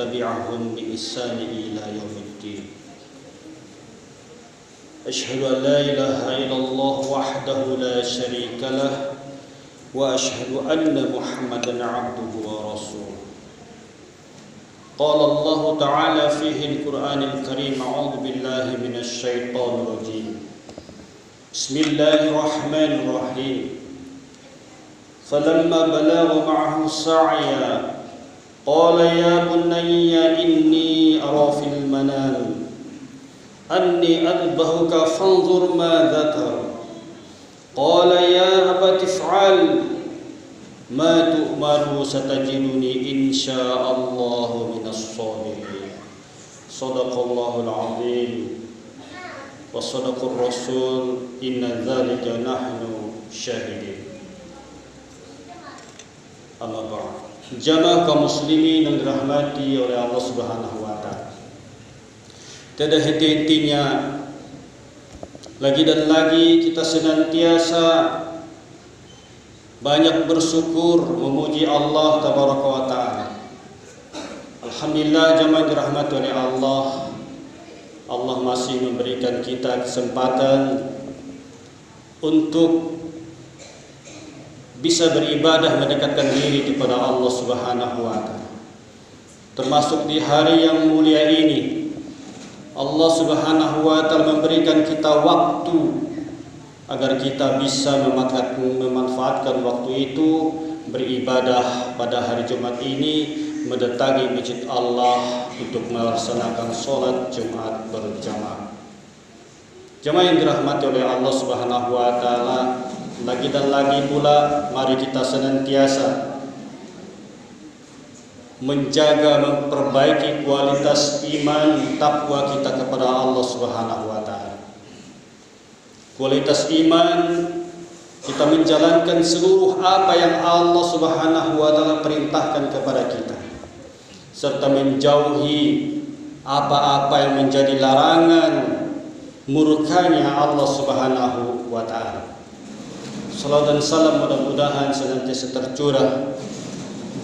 tabi'ahum bi ihsan ila yaumiddin. Asyhadu an la ilaha illallah wahdahu la syarika lah wa asyhadu anna Muhammadan 'abduhu wa rasuluh. Qala Allah Ta'ala fihi al-Qur'anil Karim, a'udzu billahi minasy syaithanir rajim. Bismillahirrahmanirrahim. Falamma balagha ma'ahu sa'ya qala ya bunayya inni ara fil manam anni adbahuka fanzur madza tara. Qala ya abati if'al ma tu'maru satajiduni insyaallahu minas shabirin. Shadaqallahul azim wa sadaqar rasul inna dzalika nahnu syahidin. Amma ba'd. Jamaah kaum muslimin yang dirahmati oleh Allah Subhanahu wa taala. Tiada henti-hentinya lagi dan lagi kita senantiasa banyak bersyukur memuji Allah tabaraka wa taala. Alhamdulillah jamaah dirahmati oleh Allah. Allah masih memberikan kita kesempatan untuk bisa beribadah mendekatkan diri kepada Allah Subhanahu wa taala. Termasuk di hari yang mulia ini Allah Subhanahu wa taala memberikan kita waktu agar kita bisa memanfaatkan waktu itu beribadah pada hari Jumat ini, mendatangi masjid Allah untuk melaksanakan sholat Jumat berjamaah. Jamaah yang dirahmati oleh Allah Subhanahu wa taala, lagi dan lagi pula mari kita senantiasa menjaga, memperbaiki kualitas iman takwa kita kepada Allah Subhanahu wa taala. Kualitas iman kita menjalankan seluruh apa yang Allah Subhanahu wa taala perintahkan kepada kita, serta menjauhi apa-apa yang menjadi larangan murkanya Allah Subhanahu wa taala. Salawat dan salam mudah-mudahan senantiasa tercurah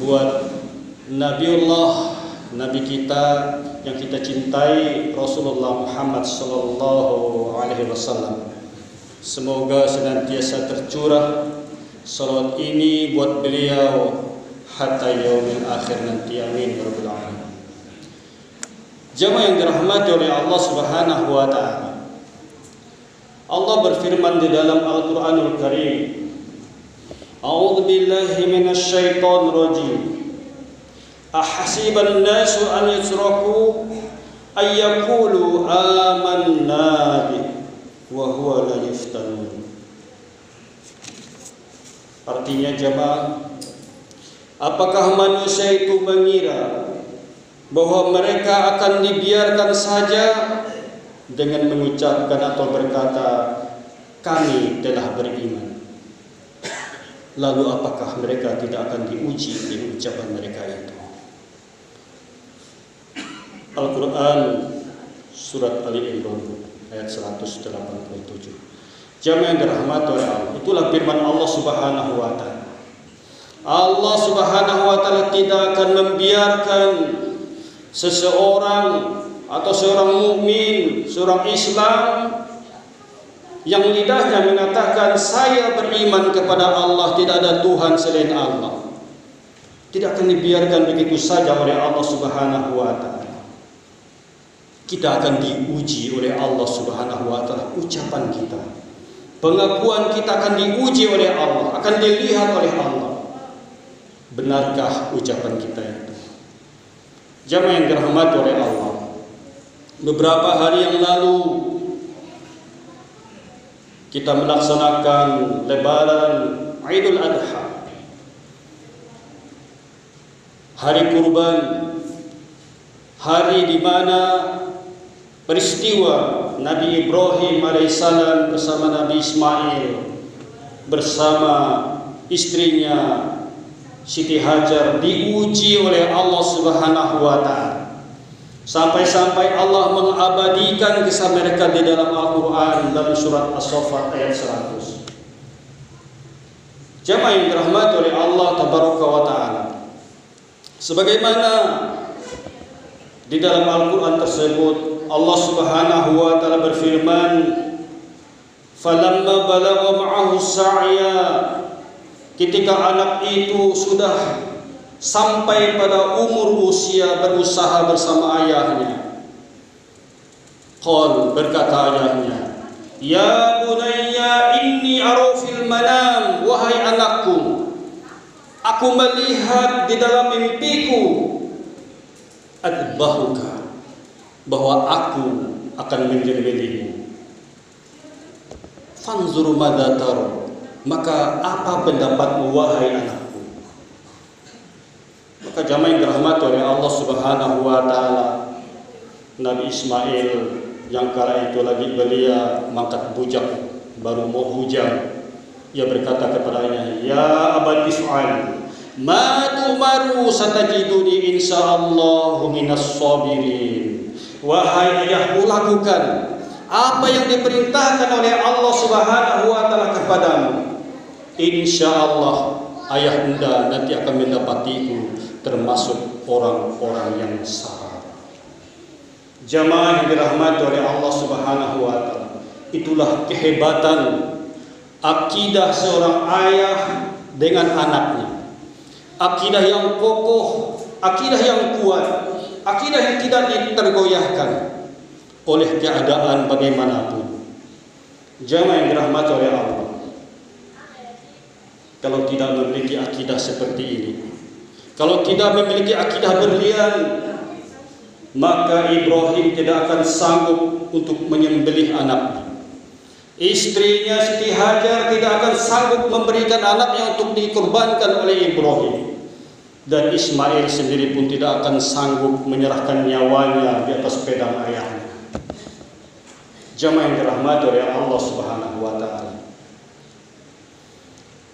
buat Nabi kita yang kita cintai, Rasulullah Muhammad sallallahu alaihi wasallam. Semoga senantiasa tercurah salawat ini buat beliau hatta yaumil akhir nanti, amin ya rabbal alamin. Jamaah yang dirahmati oleh Allah Subhanahu wa taala, Allah berfirman di dalam Al-Qur'anul Karim, A'udzu billahi minasy syaithanir rajim. Ahasiban nasu an yusraku ay yaqulu amanna bi wa huwa la yuftanun. Artinya jemaah, apakah manusia itu mengira bahwa mereka akan dibiarkan saja dengan mengucapkan atau berkata kami telah beriman, lalu apakah mereka tidak akan diuji dengan ucapan mereka itu? Al-Quran Surat Ali Imran ayat 187. Jamaah yang dirahmati oleh Allah, itulah firman Allah Subhanahu wa taala. Allah Subhanahu wa taala tidak akan membiarkan seseorang atau seorang mukmin, seorang Islam yang lidahnya mengatakan saya beriman kepada Allah, tidak ada Tuhan selain Allah, tidak akan dibiarkan begitu saja oleh Allah Subhanahu wa taala. Kita akan diuji oleh Allah Subhanahu wa taala. Ucapan kita, pengakuan kita akan diuji oleh Allah, akan dilihat oleh Allah. Benarkah ucapan kita itu? Jamaah yang dirahmati oleh Allah, beberapa hari yang lalu kita melaksanakan lebaran Idul Adha, hari kurban, hari di mana peristiwa Nabi Ibrahim alaihissalam bersama Nabi Ismail bersama istrinya Siti Hajar diuji oleh Allah Subhanahu wa taala. Sampai-sampai Allah mengabadikan kisah mereka di dalam Al-Quran dalam surat As-Saffat ayat 100. Jamaah yang dirahmati oleh Allah Tabaraka wa Ta'ala, sebagaimana Di dalam Al-Quran tersebut Allah Subhanahu wa Ta'ala berfirman, "Falamma balagha ma'ahu sa'ya," ketika anak itu sudah sampai pada umur usia berusaha bersama ayahnya, qal, berkata ayahnya, "Ya bunayya inni ara fil manam," wahai anakku, aku melihat di dalam mimpiku, adbahuka, bahwa aku akan menyembelihmu. Fanzur madza tara, maka apa pendapatmu wahai anakku? Maka jamaah yang dirahmati oleh Allah Subhanahu wa Ta'ala, Nabi Ismail yang kala itu lagi belia mangkat bujak, baru mau hujan, ia berkata kepadanya, "Ya abati fa'al ma tumaru satajiduni insyaallahu minas sabirin." Wahai ayahku, lakukan apa yang diperintahkan oleh Allah Subhanahu wa Ta'ala kepadamu. Insyaallah ayahanda nanti akan mendapatiku termasuk orang-orang yang sabar. Jamaah yang dirahmati oleh Allah Subhanahu wa Ta'ala, itulah kehebatan akidah seorang ayah dengan anaknya. Akidah yang kokoh, akidah yang kuat, akidah yang tidak tergoyahkan oleh keadaan bagaimanapun. Jamaah yang dirahmati oleh Allah, kalau tidak memiliki akidah seperti ini, kalau tidak memiliki akidah berlian, maka Ibrahim tidak akan sanggup untuk menyembelih anaknya. Istrinya Siti Hajar tidak akan sanggup memberikan anaknya untuk dikorbankan oleh Ibrahim. Dan Ismail sendiri pun tidak akan sanggup menyerahkan nyawanya di atas pedang ayahnya. Jamaah yang dirahmati oleh Allah Subhanahu wa Ta'ala,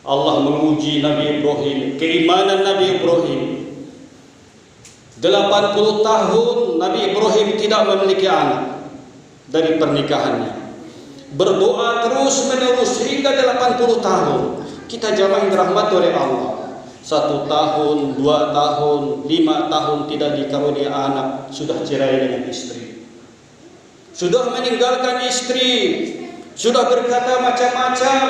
Allah menguji Nabi Ibrahim, keimanan Nabi Ibrahim. 80 tahun Nabi Ibrahim tidak memiliki anak dari pernikahannya. Berdoa terus menerus hingga 80 tahun. Kita jamaah yang dirahmati oleh Allah, 1 tahun, 2 tahun, 5 tahun tidak dikaruniai anak, sudah cerai dengan istri, sudah meninggalkan istri, sudah berkata macam-macam,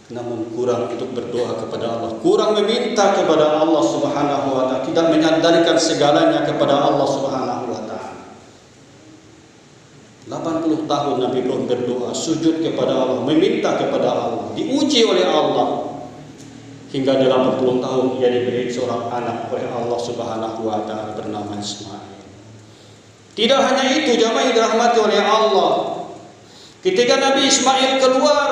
namun kurang untuk berdoa kepada Allah, kurang meminta kepada Allah Subhanahu wa Ta'ala, tidak menyandarkan segalanya kepada Allah Subhanahu wa Ta'ala. 80 tahun Nabi Ibrahim berdoa, sujud kepada Allah, meminta kepada Allah, diuji oleh Allah, hingga 80 tahun ia diberi seorang anak oleh Allah Subhanahu wa Ta'ala bernama Ismail. Tidak hanya itu, jamaah yang dirahmati oleh Allah, ketika Nabi Ismail keluar,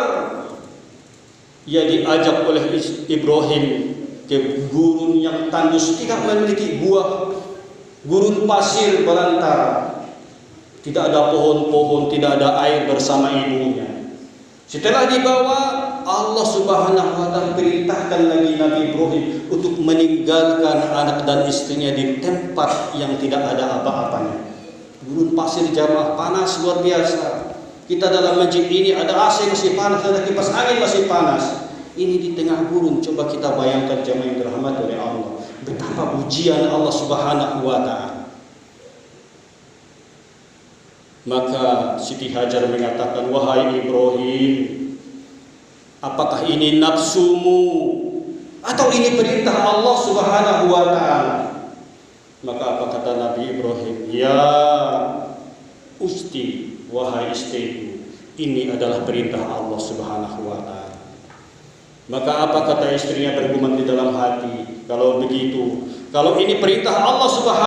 ia diajak oleh Ibrahim ke gurun yang tandus, tidak memiliki buah, gurun pasir belantara, tidak ada pohon-pohon, tidak ada air bersama ibunya. Setelah dibawa, Allah Subhanahu wa Ta'ala perintahkan lagi Nabi Ibrahim untuk meninggalkan anak dan istrinya di tempat yang tidak ada apa-apanya. Gurun pasir jamaah, panas luar biasa. Kita dalam masjid ini ada AC masih panas, ada kipas angin masih panas. Ini di tengah gurun. Coba kita bayangkan jamaah yang dirahmati oleh Allah, betapa ujian Allah Subhanahu wa Ta'ala. Maka Siti Hajar mengatakan, "Wahai Ibrahim, apakah ini nafsumu atau ini perintah Allah Subhanahu wa Ta'ala?" Maka apa kata Nabi Ibrahim? "Ya usti, wahai istriku, ini adalah perintah Allah Subhanahu wa Ta'ala." Maka apa kata istrinya bergumam di dalam hati? Kalau begitu, kalau ini perintah Allah Subhanahu